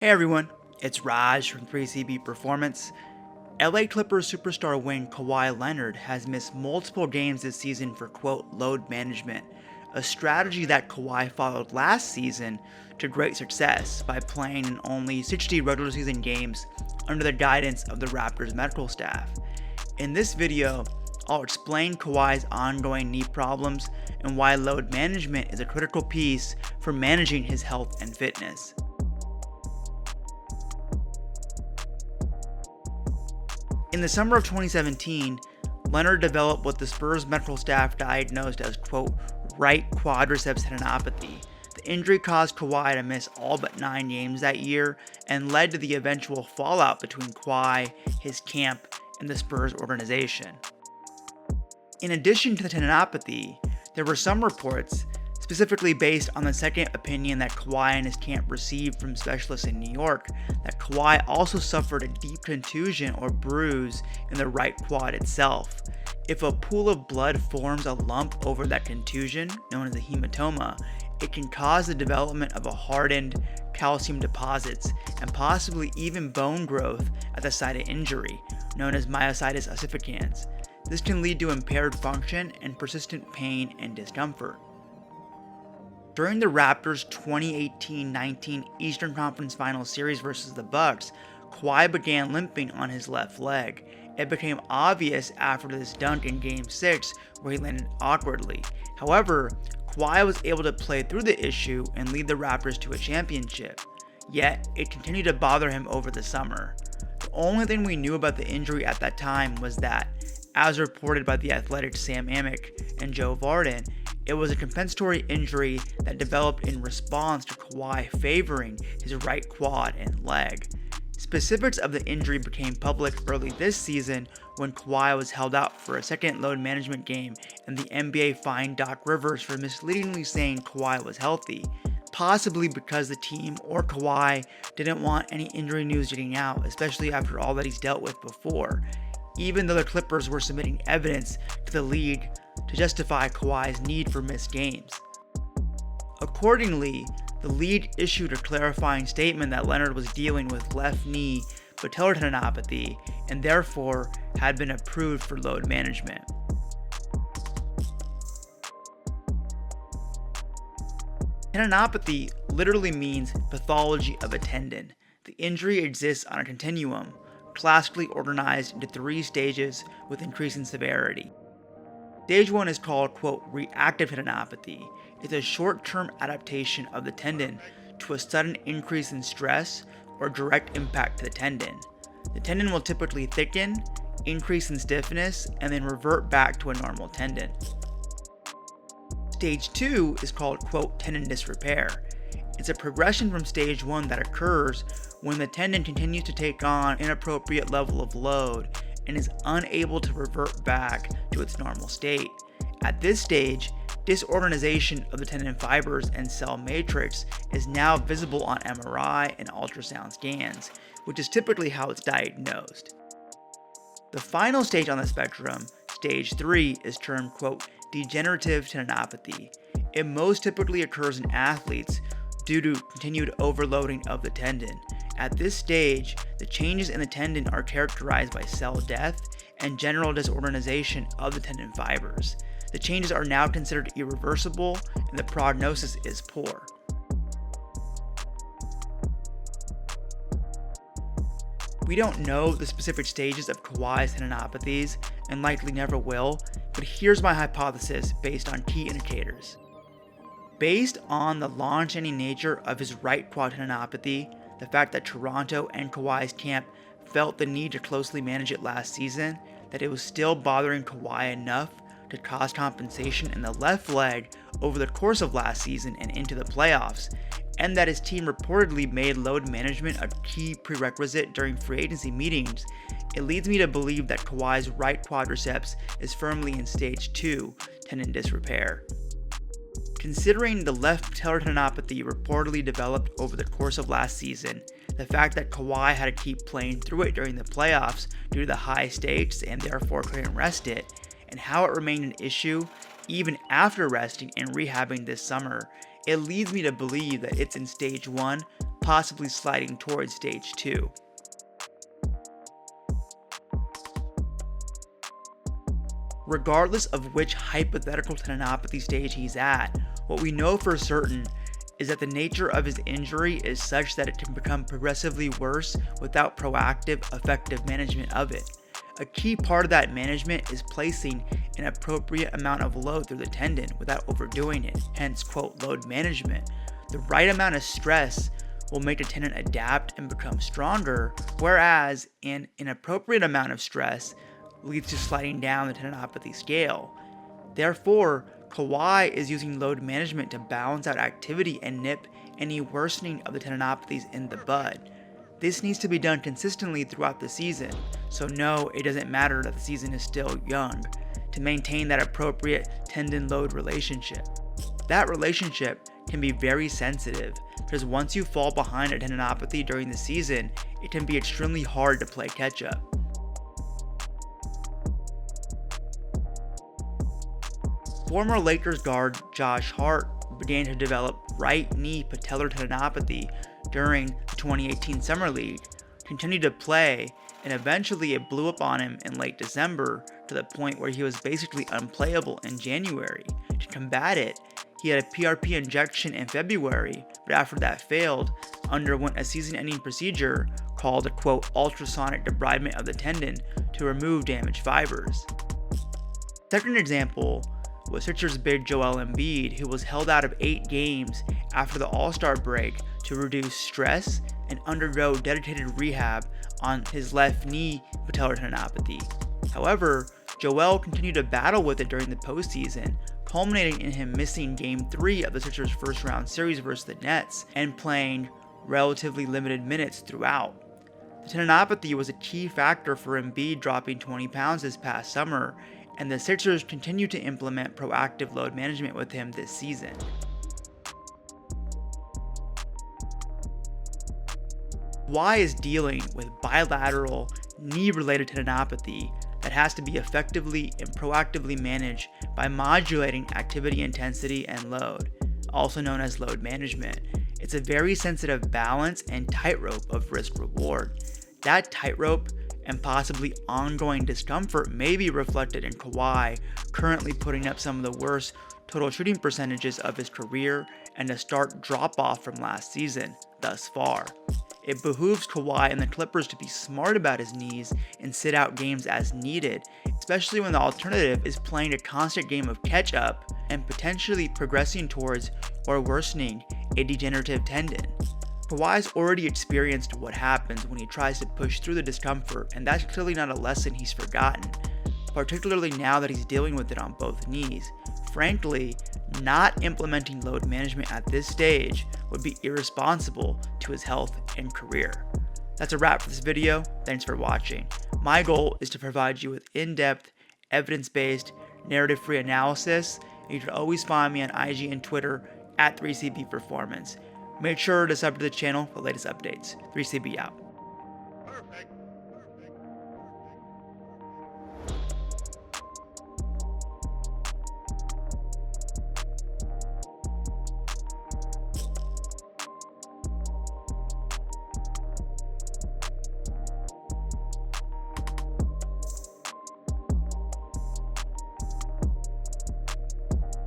Hey everyone, it's Raj from 3CB Performance. LA Clippers superstar wing Kawhi Leonard has missed multiple games this season for quote load management, a strategy that Kawhi followed last season to great success by playing in only 60 regular season games under the guidance of the Raptors medical staff. In this video, I'll explain Kawhi's ongoing knee problems and why load management is a critical piece for managing his health and fitness. In the summer of 2017, Leonard developed what the Spurs medical staff diagnosed as quote, right quadriceps tendinopathy. The injury caused Kawhi to miss all but 9 games that year and led to the eventual fallout between Kawhi, his camp, and the Spurs organization. In addition to the tendinopathy, there were some reports, specifically based on the second opinion that Kawhi and his camp received from specialists in New York, that Kawhi also suffered a deep contusion or bruise in the right quad itself. If a pool of blood forms a lump over that contusion, known as a hematoma, it can cause the development of a hardened calcium deposits and possibly even bone growth at the site of injury, known as myositis ossificans. This can lead to impaired function and persistent pain and discomfort. During the Raptors' 2018-19 Eastern Conference Finals series versus the Bucks, Kawhi began limping on his left leg. It became obvious after this dunk in Game 6 where he landed awkwardly. However, Kawhi was able to play through the issue and lead the Raptors to a championship. Yet, it continued to bother him over the summer. The only thing we knew about the injury at that time was that, as reported by the Athletic's Sam Amick and Joe Vardon, it was a compensatory injury that developed in response to Kawhi favoring his right quad and leg. Specifics of the injury became public early this season when Kawhi was held out for a second load management game and the NBA fined Doc Rivers for misleadingly saying Kawhi was healthy, possibly because the team or Kawhi didn't want any injury news getting out, especially after all that he's dealt with before, even though the Clippers were submitting evidence to the league to justify Kawhi's need for missed games. Accordingly, the league issued a clarifying statement that Leonard was dealing with left knee patellar tendinopathy and therefore had been approved for load management. Tendinopathy literally means pathology of a tendon. The injury exists on a continuum, classically organized into 3 stages with increasing severity. Stage 1 is called, quote, reactive tendinopathy. It's a short-term adaptation of the tendon to a sudden increase in stress or direct impact to the tendon. The tendon will typically thicken, increase in stiffness, and then revert back to a normal tendon. Stage 2 is called, quote, tendon disrepair. It's a progression from stage 1 that occurs when the tendon continues to take on an inappropriate level of load and is unable to revert back to its normal state. At this stage, disorganization of the tendon fibers and cell matrix is now visible on MRI and ultrasound scans, which is typically how it's diagnosed. The final stage on the spectrum, stage 3, is termed, quote, degenerative tendinopathy. It most typically occurs in athletes due to continued overloading of the tendon. At this stage, the changes in the tendon are characterized by cell death and general disorganization of the tendon fibers. The changes are now considered irreversible and the prognosis is poor. We don't know the specific stages of Kawhi's tendinopathies and likely never will, but here's my hypothesis based on key indicators. Based on the long-standing nature of his right quad tendinopathy, the fact that Toronto and Kawhi's camp felt the need to closely manage it last season, that it was still bothering Kawhi enough to cause compensation in the left leg over the course of last season and into the playoffs, and that his team reportedly made load management a key prerequisite during free agency meetings, it leads me to believe that Kawhi's right quadriceps is firmly in stage 2, tendon disrepair. Considering the left patellar tendinopathy reportedly developed over the course of last season, the fact that Kawhi had to keep playing through it during the playoffs due to the high stakes and therefore couldn't rest it, and how it remained an issue even after resting and rehabbing this summer, it leads me to believe that it's in stage 1, possibly sliding towards stage 2. Regardless of which hypothetical tendinopathy stage he's at, what we know for certain is that the nature of his injury is such that it can become progressively worse without proactive, effective management of it. A key part of that management is placing an appropriate amount of load through the tendon without overdoing it, hence quote load management. The right amount of stress will make the tendon adapt and become stronger, whereas an inappropriate amount of stress leads to sliding down the tendinopathy scale. Therefore, Kawhi is using load management to balance out activity and nip any worsening of the tendinopathies in the bud. This needs to be done consistently throughout the season, so no, it doesn't matter that the season is still young, to maintain that appropriate tendon-load relationship. That relationship can be very sensitive, because once you fall behind a tendinopathy during the season, it can be extremely hard to play catch-up. Former Lakers guard Josh Hart began to develop right knee patellar tendinopathy during the 2018 Summer League, continued to play, and eventually it blew up on him in late December to the point where he was basically unplayable in January. To combat it, he had a PRP injection in February, but after that failed, underwent a season-ending procedure called a quote ultrasonic debridement of the tendon to remove damaged fibers. Second example was Sixers big Joel Embiid, who was held out of 8 games after the All-Star break to reduce stress and undergo dedicated rehab on his left knee patellar tendinopathy. However, Joel continued to battle with it during the postseason, culminating in him missing Game 3 of the Sixers' first-round series versus the Nets and playing relatively limited minutes throughout. The tendinopathy was a key factor for Embiid dropping 20 pounds this past summer, and the Sixers continue to implement proactive load management with him this season. Kawhi is dealing with bilateral knee-related tendinopathy that has to be effectively and proactively managed by modulating activity intensity and load, also known as load management. It's a very sensitive balance and tightrope of risk-reward. That tightrope and possibly ongoing discomfort may be reflected in Kawhi currently putting up some of the worst total shooting percentages of his career and a stark drop-off from last season thus far. It behooves Kawhi and the Clippers to be smart about his knees and sit out games as needed, especially when the alternative is playing a constant game of catch-up and potentially progressing towards or worsening a degenerative tendon. Kawhi's already experienced what happens when he tries to push through the discomfort, and that's clearly not a lesson he's forgotten, particularly now that he's dealing with it on both knees. Frankly, not implementing load management at this stage would be irresponsible to his health and career. That's a wrap for this video. Thanks for watching. My goal is to provide you with in-depth, evidence-based, narrative-free analysis, and you can always find me on IG and Twitter at 3CB Performance. Make sure to sub to the channel for the latest updates. 3CB out.